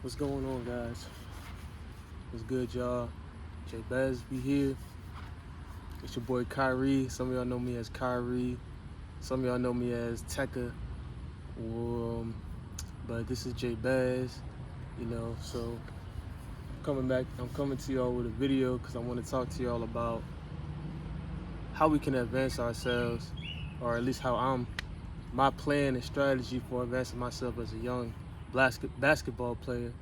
What's going on, guys? What's good, y'all? Jay Bez be here. It's your boy Kyrie. Some of y'all know me as Kyrie. Some of y'all know me as Tekka. Um, but this is Jay Bez, so I'm coming to y'all with a video because I want to talk to y'all about how we can advance ourselves, or at least my plan and strategy for advancing myself as a young basketball player,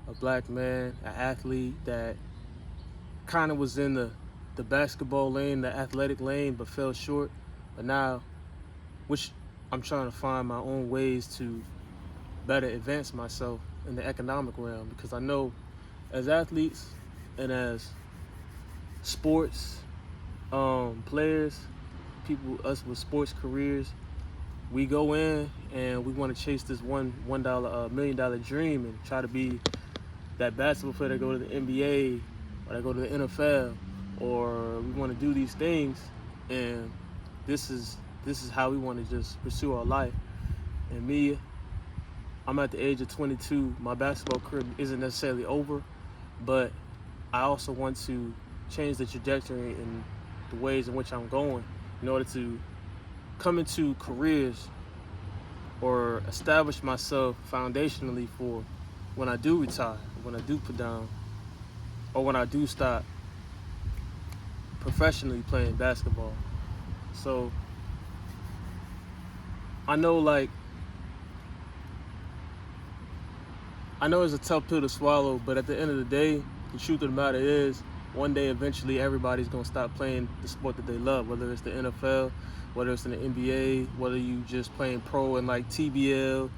a black man, an athlete that kind of was in the basketball lane, the athletic lane, but fell short. But now, which I'm trying to find my own ways to better advance myself in the economic realm, because I know as athletes and as sports players, us with sports careers, we go in and we want to chase this $1 million dream and try to be that basketball player that go to the NBA or that go to the NFL, or we want to do these things, and this is how we want to just pursue our life. And me, I'm at the age of 22. My basketball career isn't necessarily over, but I also want to change the trajectory in the ways in which I'm going in order to come into careers or establish myself foundationally for when I do retire, when I do put down, or when I do stop professionally playing basketball. So I know it's a tough pill to swallow, but at the end of the day, the truth of the matter is, one day eventually everybody's gonna stop playing the sport that they love, whether it's the NFL, whether it's in the NBA, whether you just playing pro in like TBL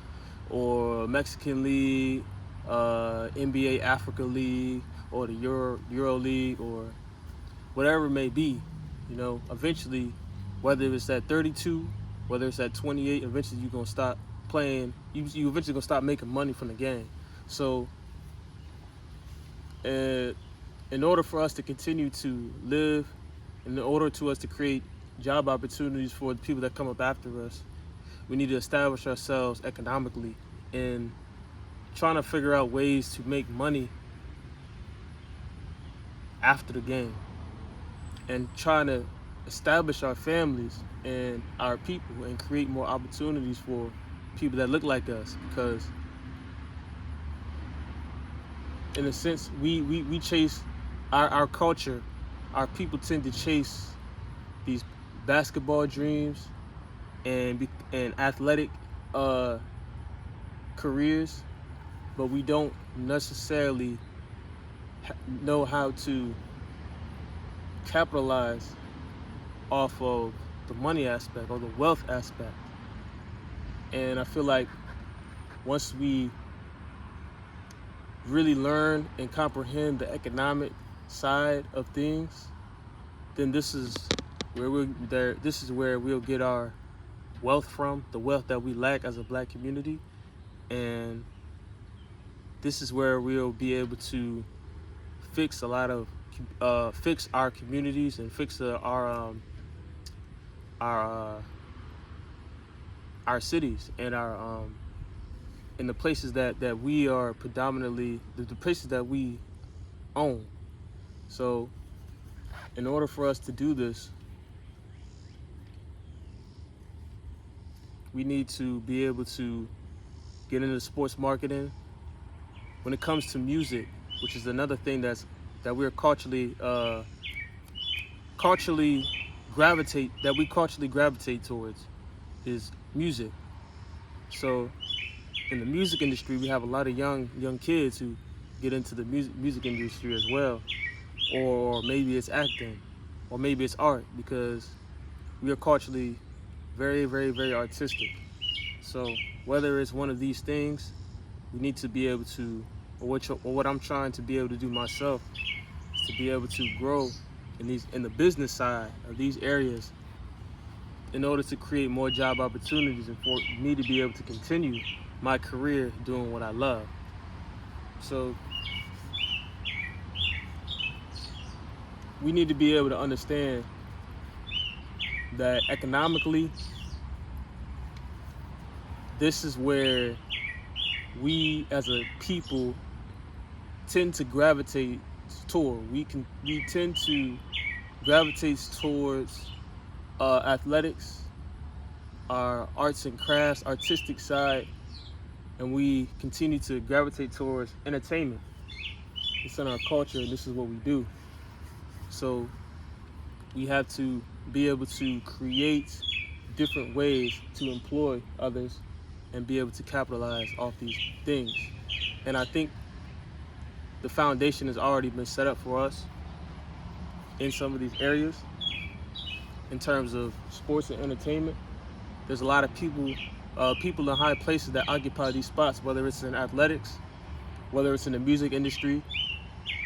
or Mexican League, NBA Africa League, or the Euro League, or whatever it may be. Eventually, whether it's at 32, whether it's at 28, eventually you're gonna stop playing. You eventually gonna stop making money from the game. So, in order for us to continue to live, in order to us to create job opportunities for the people that come up after us, we need to establish ourselves economically and trying to figure out ways to make money after the game, and trying to establish our families and our people and create more opportunities for people that look like us, because in a sense we chase our culture. Our people tend to chase these basketball dreams and athletic careers, but we don't necessarily know how to capitalize off of the money aspect or the wealth aspect. And I feel like once we really learn and comprehend the economic side of things, then this is where we'll get our wealth from, the wealth that we lack as a black community. And this is where we'll be able to fix fix our communities and fix our cities and our in the places that we are predominantly the places that we own. So in order for us to do this, we need to be able to get into sports marketing. When it comes to music, which is another thing that we're culturally gravitate towards, is music. So in the music industry, we have a lot of young kids who get into the music industry as well, or maybe it's acting, or maybe it's art, because we are culturally very, very, very artistic. So whether it's one of these things, we need to be able to, or what I'm trying to be able to do myself, is to be able to grow in the business side of these areas in order to create more job opportunities and for me to be able to continue my career doing what I love. So we need to be able to understand that economically, this is where we as a people tend to gravitate toward. We tend to gravitate towards athletics, our arts and crafts, artistic side, and we continue to gravitate towards entertainment. It's in our culture, and this is what we do. So we have to be able to create different ways to employ others and be able to capitalize off these things. And I think the foundation has already been set up for us in some of these areas in terms of sports and entertainment. There's a lot of people in high places that occupy these spots, whether it's in athletics, whether it's in the music industry,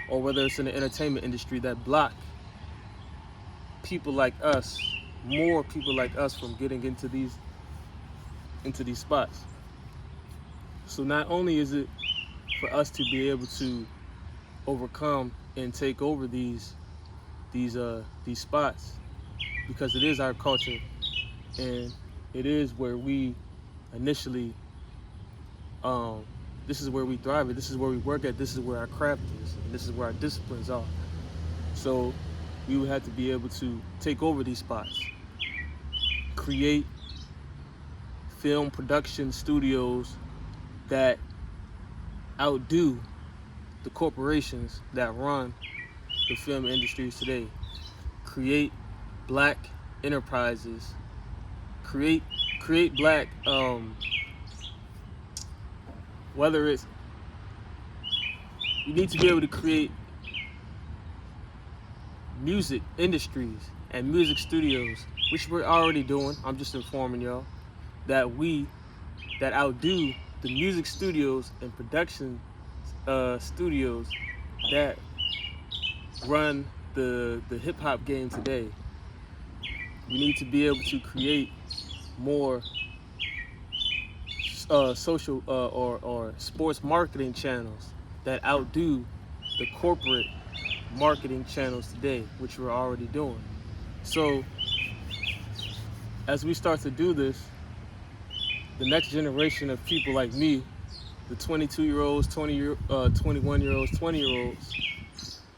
or whether it's in the entertainment industry, that block people like us, more people like us, from getting into these spots. So not only is it for us to be able to overcome and take over these spots, because it is our culture and it is where we initially this is where we thrive at, this is where we work at, this is where our craft is, and this is where our disciplines are. So we would have to be able to take over these spots, create film production studios that outdo the corporations that run the film industries today. Create black enterprises. Create black, whether it's, you need to be able to create music industries and music studios, which we're already doing. I'm just informing y'all that outdo the music studios and production studios that run the hip hop game today. We need to be able to create more social or sports marketing channels that outdo the corporate marketing channels today, which we're already doing. So as we start to do this, the next generation of people like me, the 22-year-olds, 21-year-olds, 20-year-olds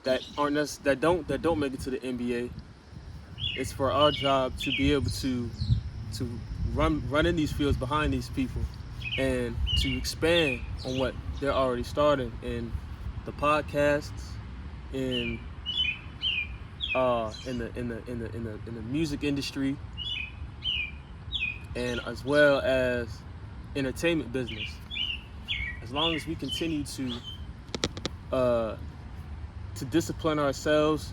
that don't make it to the NBA, it's for our job to be able to run in these fields behind these people and to expand on what they're already starting in the podcasts, in the music industry, and as well as entertainment business. As long as we continue to discipline ourselves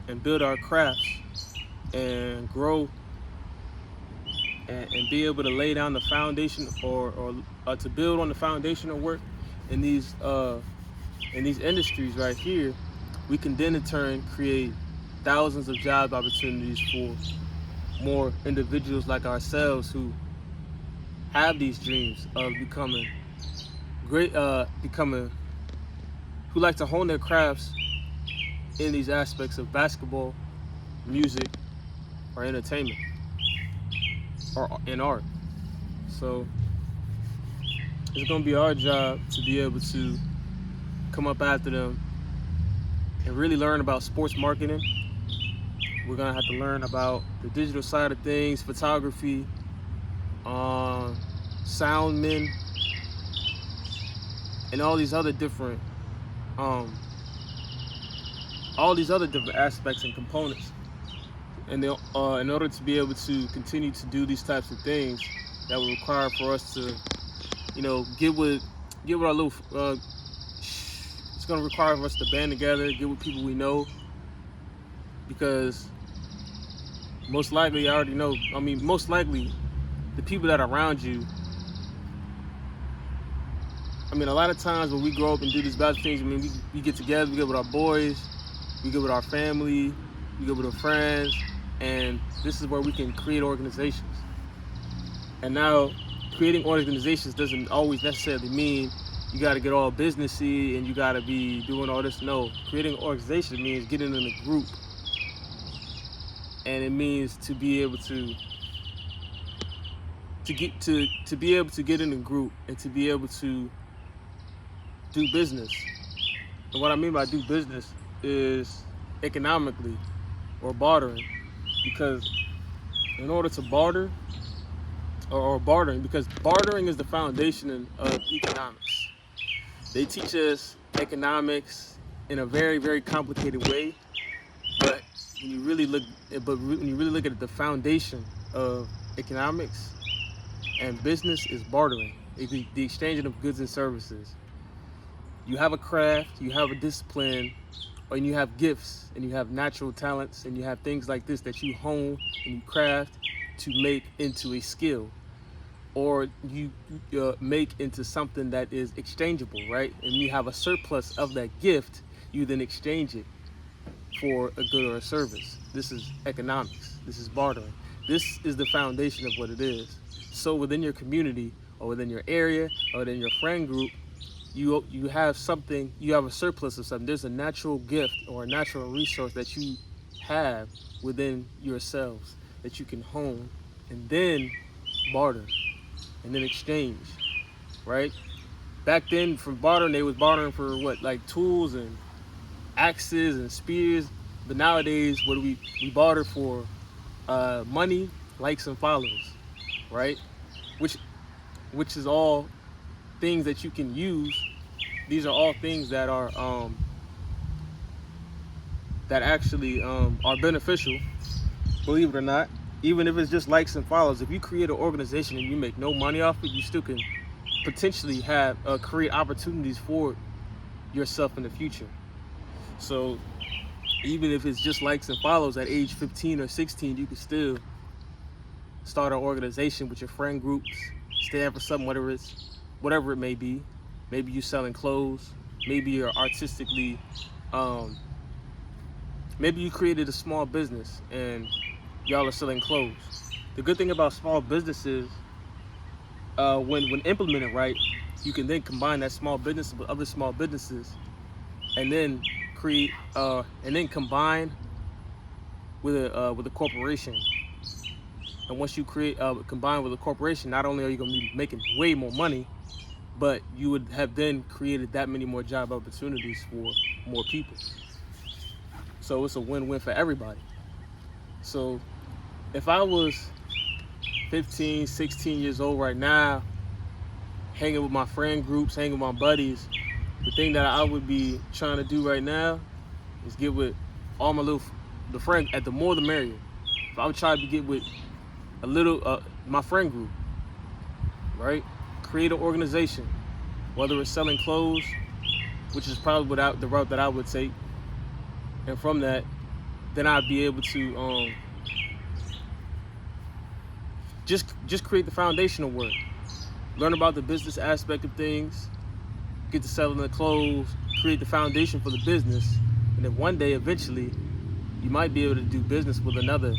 and build our crafts and grow and be able to lay down the foundation or to build on the foundational work in these industries right here, we can then in turn create thousands of job opportunities for more individuals like ourselves who have these dreams of becoming great, who like to hone their crafts in these aspects of basketball, music, or entertainment, or in art. So it's gonna be our job to be able to come up after them and really learn about sports marketing. We're gonna have to learn about the digital side of things, photography, sound men, and all these other different aspects and components. And in order to be able to continue to do these types of things, that will require for us to, get with our little. It's gonna require for us to band together, get with people we know, because most likely, the people that are around you. A lot of times when we grow up and do these bad things, we get together, we get with our boys, we get with our family, we get with our friends, and this is where we can create organizations. And now, creating organizations doesn't always necessarily mean you got to get all businessy and you got to be doing all this. No, creating an organization means getting in a group, and it means to be able to be able to get in a group and to be able to do business And what I mean by do business is economically or bartering, because in order to barter or bartering, because bartering is the foundation of economics. They teach us economics in a very, very complicated way, but when you really look, when you really look at the foundation of economics and business is bartering, the exchanging of goods and services. You have a craft, you have a discipline, and you have gifts, and you have natural talents, and you have things like this that you hone and you craft to make into a skill, or you make into something that is exchangeable, right? And you have a surplus of that gift, you then exchange it for a good or a service. This is economics. This is bartering. This is the foundation of what it is. So within your community, or within your area, or within your friend group, you have something, you have a surplus of something. There's a natural gift or a natural resource that you have within yourselves that you can hone and then barter and then exchange, right? Back then, for bartering, they was bartering for what, like tools and axes and spears. But nowadays, what do we barter for? Money, likes, and followers, right? Which is all things that you can use. These are all things that are that actually are beneficial, believe it or not. Even if it's just likes and follows, if you create an organization and you make no money off it, you still can potentially have create opportunities for yourself in the future. So even if it's just likes and follows at age 15 or 16, you can still start an organization with your friend groups, stand for something, whatever it may be. Maybe you're selling clothes, maybe you're artistically, maybe you created a small business and y'all are selling clothes. The good thing about small businesses, when implemented right, you can then combine that small business with other small businesses, and then create, and then combine with a corporation. And once you combine with a corporation, not only are you going to be making way more money, but you would have then created that many more job opportunities for more people. So it's a win-win for everybody. So if I was 15, 16 years old right now, hanging with my friend groups, hanging with my buddies, the thing that I would be trying to do right now is get with all the friends, at the more the merrier. If I would try to get with my friend group, right? Create an organization, whether it's selling clothes, which is probably the route that I would take. And from that, then I'd be able to just create the foundational work. Learn about the business aspect of things, get to selling the clothes, create the foundation for the business, and then one day, eventually, you might be able to do business with another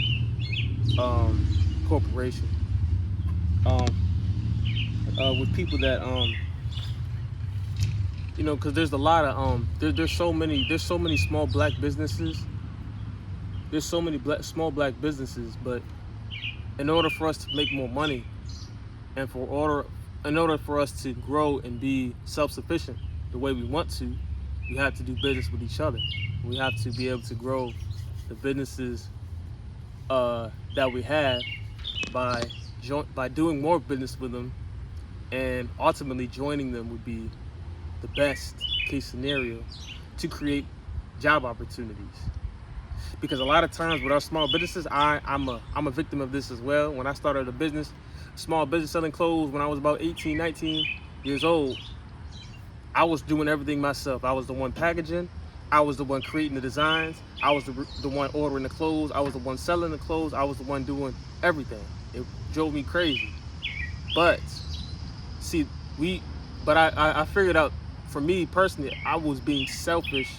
corporation. With people that because there's a lot of there's so many small black businesses. There's so many small black businesses, but in order for us to make more money, and in order for us to grow and be self-sufficient the way we want to, we have to do business with each other. We have to be able to grow the businesses that we have by doing more business with them, and ultimately joining them would be the best case scenario to create job opportunities. Because a lot of times with our small businesses, I'm a victim of this as well. When I started a small business selling clothes when I was about 18, 19 years old, I was doing everything myself. I was the one packaging, I was the one creating the designs, I was the one ordering the clothes, I was the one selling the clothes, I was the one doing everything. It drove me crazy. But I figured out, for me personally, I was being selfish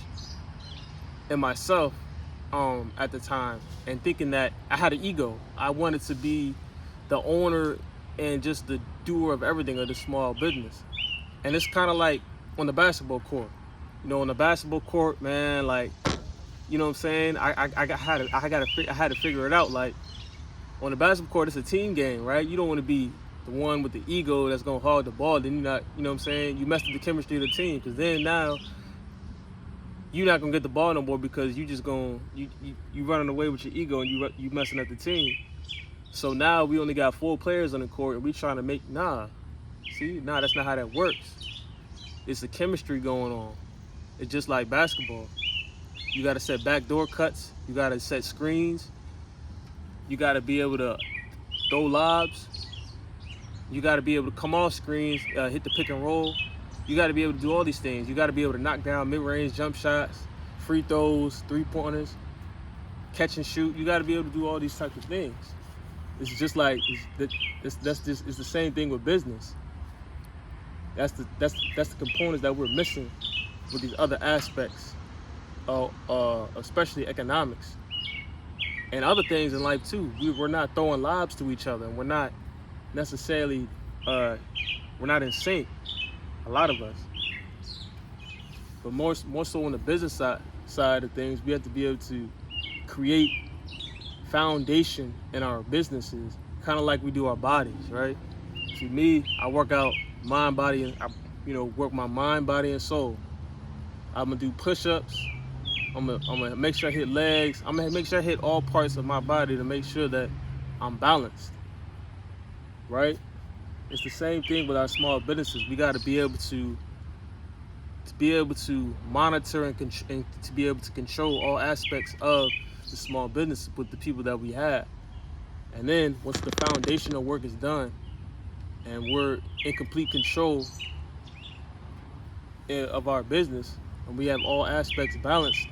in myself at the time, and thinking that I had an ego. I wanted to be the owner and just the doer of everything of this small business. And it's kind of like on the basketball court. On the basketball court, man, like, you know what I'm saying? I had to figure it out. Like, on the basketball court, it's a team game, right? You don't want to be the one with the ego that's gonna hog the ball. Then you're not, you know what I'm saying? You messed with the chemistry of the team, because then now you're not gonna get the ball no more because you just going you running away with your ego and you messing up the team. So now we only got 4 players on the court and we trying to make that's not how that works. It's the chemistry going on. It's just like basketball. You got to set backdoor cuts. You got to set screens. You got to be able to throw lobs. You got to be able to come off screens, hit the pick and roll. You got to be able to do all these things. You got to be able to knock down mid-range jump shots, free throws, three-pointers, catch and shoot. You got to be able to do all these types of things. It's just like it's the same thing with business. That's the components that we're missing with these other aspects, especially economics and other things in life too. We're not throwing lobs to each other, and we're not necessarily we're not in sync. A lot of us, but more so on the business side of things, we have to be able to create foundation in our businesses, kind of like we do our bodies, right? To me, I work out mind, body, and work my mind, body, and soul. I'm gonna do push-ups. I'm gonna make sure I hit legs. I'm gonna make sure I hit all parts of my body to make sure that I'm balanced, right? It's the same thing with our small businesses. We got to be able to monitor and to be able to control all aspects of the small business with the people that we have. And then once the foundational work is done and we're in complete control of our business and we have all aspects balanced,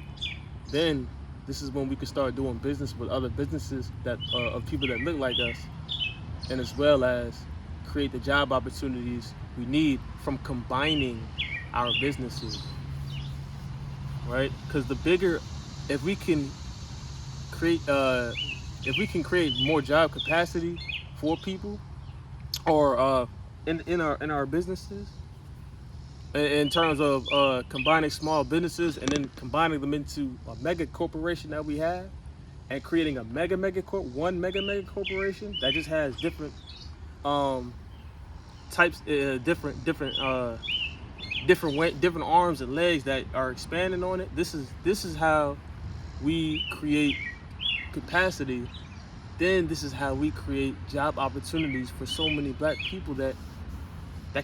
then this is when we can start doing business with other businesses that of people that look like us, and as well as create the job opportunities we need from combining our businesses, right? Because if we can create more job capacity for people, or in our businesses, in terms of combining small businesses and then combining them into a mega corporation that we have, and creating a mega corporation that just has different types, different arms and legs that are expanding on it. This is how we create capacity. Then this is how we create job opportunities for so many black people that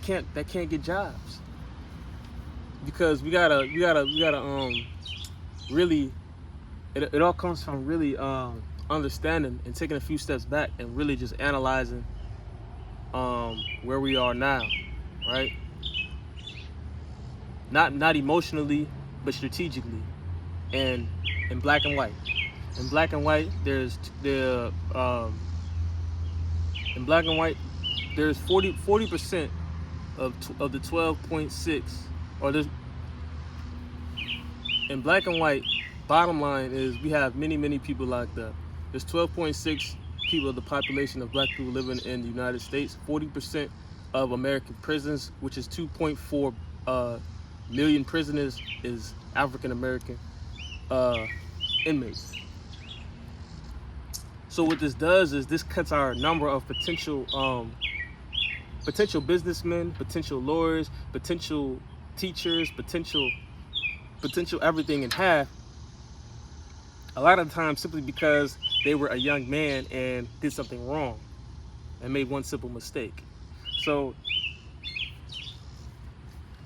can't get jobs, because we gotta really, it all comes from really understanding and taking a few steps back and really just analyzing where we are now, right? Not emotionally, but strategically, and in black and white. In black and white, there's 40% of the 12.6, or there's, in black and white, bottom line is we have many people locked up. There's 12.6 people of the population of black people living in the United States. 40% of American prisons, which is 2.4 million prisoners, is African American inmates. So what this does is this cuts our number of potential businessmen, potential lawyers, potential teachers, potential everything in half. A lot of the time, simply because they were a young man and did something wrong and made one simple mistake. So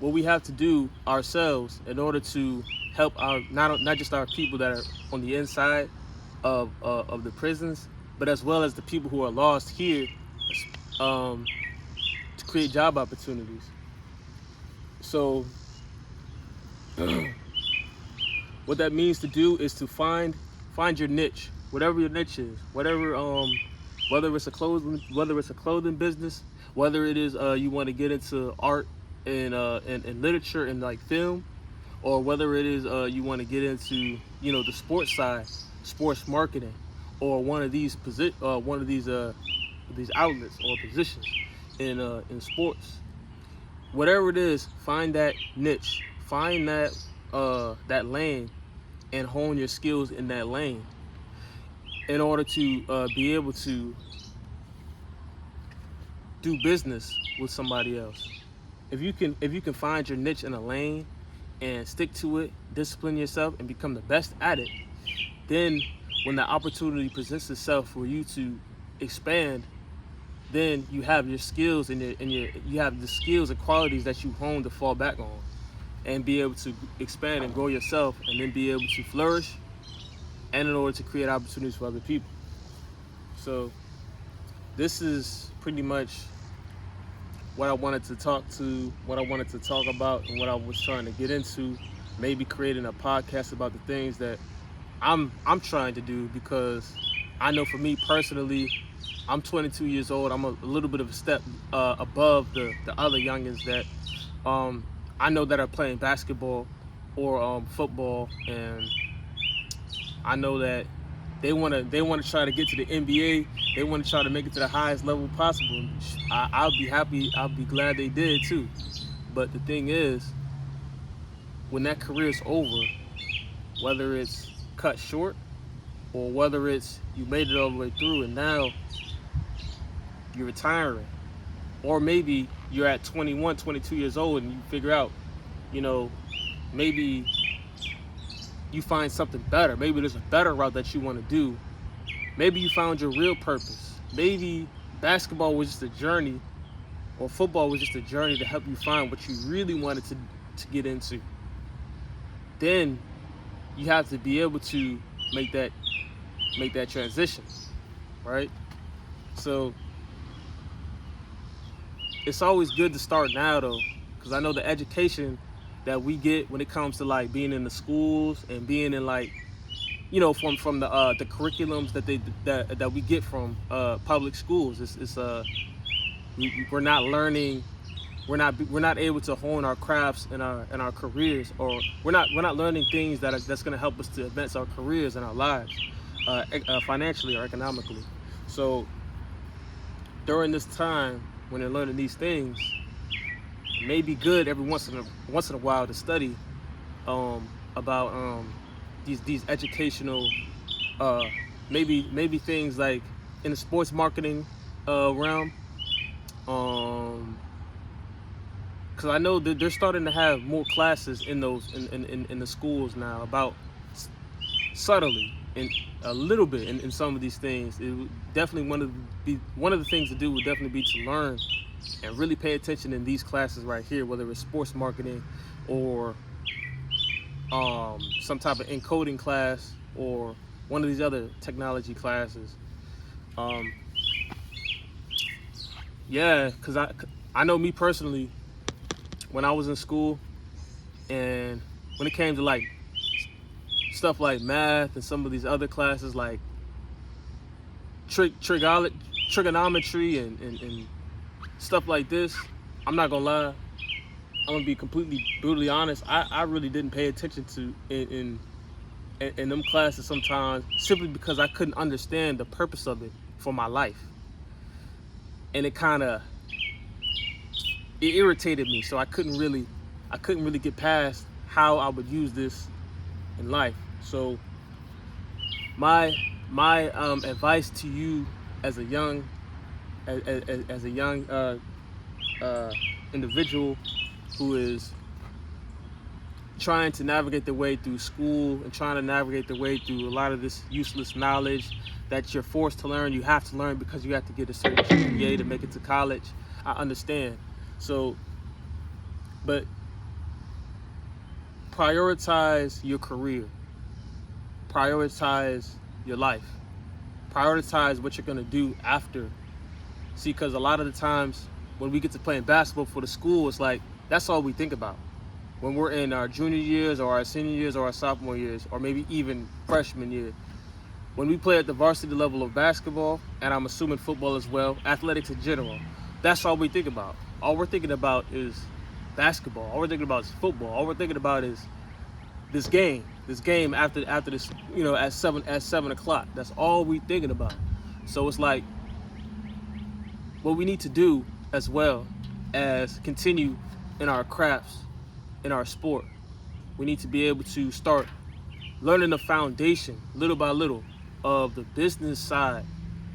what we have to do ourselves in order to help our not just our people that are on the inside of the prisons, but as well as the people who are lost here, to create job opportunities. So what that means to do is to find your niche, whatever your niche is, whether it's a clothing business, whether it is you want to get into art and literature and like film, or whether it is you want to get into the sports side, sports marketing, or one of these outlets or positions in sports. Whatever it is, find that niche, find that lane, and hone your skills in that lane in order to be able to do business with somebody else. If you can find your niche in a lane and stick to it, discipline yourself, and become the best at it, then when the opportunity presents itself for you to expand, then you have your skills and you have the skills and qualities that you hone to fall back on and be able to expand and grow yourself, and then be able to flourish, and in order to create opportunities for other people. So this is pretty much what I wanted to talk about, and what I was trying to get into. Maybe creating a podcast about the things that I'm trying to do, because I know for me personally, I'm 22 years old. I'm a little bit of a step above the other youngins that I know that are playing basketball or football, and I know that they want to try to get to the NBA. They want to try to make it to the highest level possible. I'll be happy. I'll be glad they did too. But the thing is, when that career is over, whether it's cut short or whether it's you made it all the way through and now you're retiring, or maybe you're at 21, 22 years old and you figure out, maybe you find something better. Maybe there's a better route that you want to do. Maybe you found your real purpose. Maybe basketball was just a journey, or football was just a journey to help you find what you really wanted to get into. Then you have to be able to make that transition, right? So it's always good to start now, though, because I know the education that we get when it comes to like being in the schools and being in like, from the curriculums that we get from public schools, we're not learning, we're not able to hone our crafts and our careers, or we're not learning things that's going to help us to advance our careers and our lives, financially or economically. So during this time when they're learning these things, it may be good every once in a while to study about these educational maybe things like in the sports marketing realm, because I know that they're starting to have more classes in those in the schools now about subtly and a little bit in some of these things. It would definitely one of the things to do would definitely be to learn and really pay attention in these classes right here, whether it's sports marketing or some type of encoding class or one of these other technology classes. Because I know me personally, when I was in school and when it came to like stuff like math and some of these other classes like trigonometry and stuff like this, I'm not gonna lie, I'm gonna be completely brutally honest, I really didn't pay attention to in them classes sometimes, simply because I couldn't understand the purpose of it for my life, and it irritated me. So I couldn't really get past how I would use this in life. So my advice to you as a young individual who is trying to navigate their way through school and trying to navigate their way through a lot of this useless knowledge that you're forced to learn. You have to learn because you have to get a certain GPA to make it to college. I understand. So, but prioritize your career. Prioritize your life. Prioritize what you're going to do after. See, because a lot of the times when we get to playing basketball for the school, it's like that's all we think about. When we're in our junior years or our senior years or our sophomore years, or maybe even freshman year, when we play at the varsity level of basketball, and I'm assuming football as well, athletics in general, that's all we think about. All we're thinking about is basketball. All we're thinking about is football. All we're thinking about is this game after this, at 7 o'clock. That's all we're thinking about. So it's like, what we need to do as well as continue in our crafts, in our sport, we need to be able to start learning the foundation little by little of the business side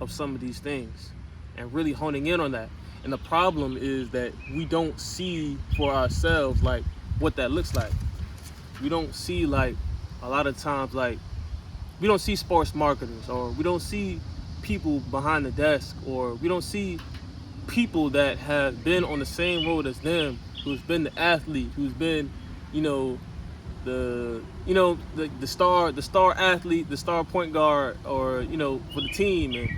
of some of these things and really honing in on that. And the problem is that we don't see for ourselves like what that looks like. we don't see, like, a lot of times, like, we don't see sports marketers, or we don't see people behind the desk, or we don't see people that have been on the same road as them, who's been the athlete, who's been, the star athlete, the star point guard, or for the team. And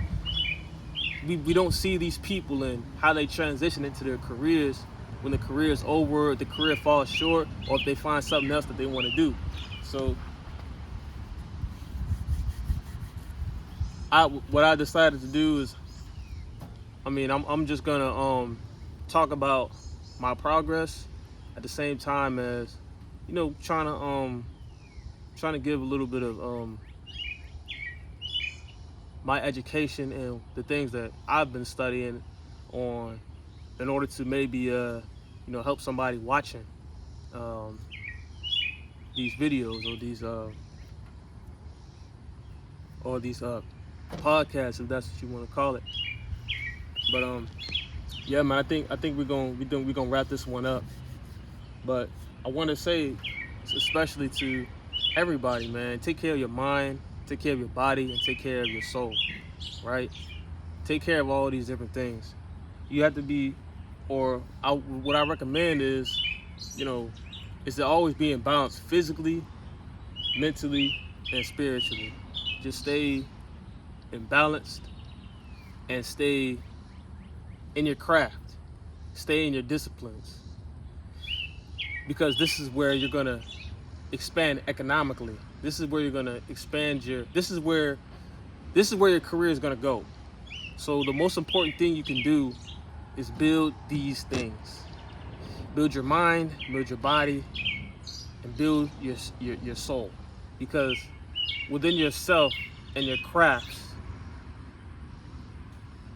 we don't see these people and how they transition into their careers when the career is over, the career falls short, or if they find something else that they want to do. So what I decided to do is, I'm just gonna talk about my progress at the same time as trying to give a little bit of my education and the things that I've been studying on, in order to maybe help somebody watching these videos or these podcasts, if that's what you want to call it. But yeah, man, I think we're gonna wrap this one up. But I want to say, especially to everybody, man, take care of your mind, take care of your body, and take care of your soul, right? Take care of all these different things. You have to be, what I recommend is, is to always be in balance physically, mentally, and spiritually. Just stay imbalanced and stay in your craft, stay in your disciplines, because this is where you're gonna expand economically. This is where you're gonna expand this is where your career is gonna go. So the most important thing you can do is build these things. Build your mind, build your body, and build your soul. Because within yourself and your crafts,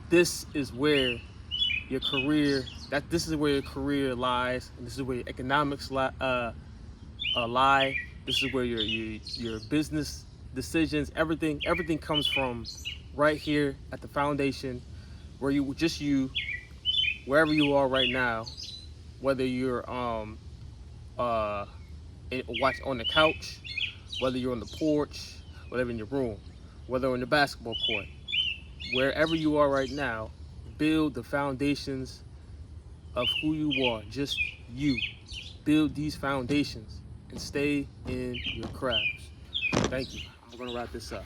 this is where your career lies, and this is where your economics lie. This is where your business decisions, everything comes from right here at the foundation, where wherever you are right now, whether you're watch on the couch, whether you're on the porch, whether in your room, whether on the basketball court, wherever you are right now, build the foundations of who you are, just you. Build these foundations and stay in your crafts. Thank you. I'm gonna wrap this up.